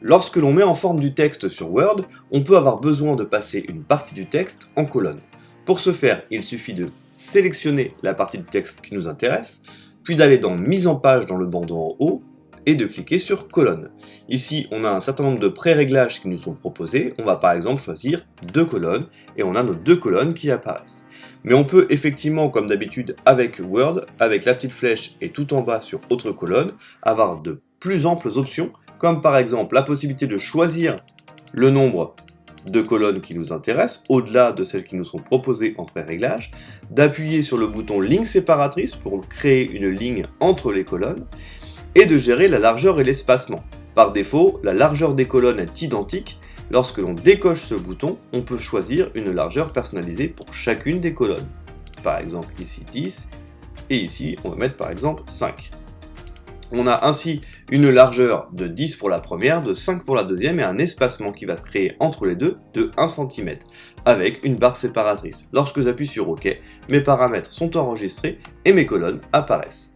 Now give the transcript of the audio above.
Lorsque l'on met en forme du texte sur Word, on peut avoir besoin de passer une partie du texte en colonne. Pour ce faire, il suffit de sélectionner la partie du texte qui nous intéresse, puis d'aller dans Mise en page dans le bandeau en haut, et de cliquer sur Colonne. Ici, on a un certain nombre de pré-réglages qui nous sont proposés. On va par exemple choisir 2 colonnes, et on a nos 2 colonnes qui apparaissent. Mais on peut effectivement, comme d'habitude avec Word, avec la petite flèche et tout en bas sur Autre colonne, avoir de plus amples options, comme par exemple la possibilité de choisir le nombre de colonnes qui nous intéressent, au-delà de celles qui nous sont proposées en pré-réglage, d'appuyer sur le bouton ligne séparatrice pour créer une ligne entre les colonnes, et de gérer la largeur et l'espacement. Par défaut, la largeur des colonnes est identique. Lorsque l'on décoche ce bouton, on peut choisir une largeur personnalisée pour chacune des colonnes. Par exemple ici 10, et ici on va mettre par exemple 5. On a ainsi une largeur de 10 pour la première, de 5 pour la deuxième et un espacement qui va se créer entre les deux de 1 cm, avec une barre séparatrice. Lorsque j'appuie sur OK, mes paramètres sont enregistrés et mes colonnes apparaissent.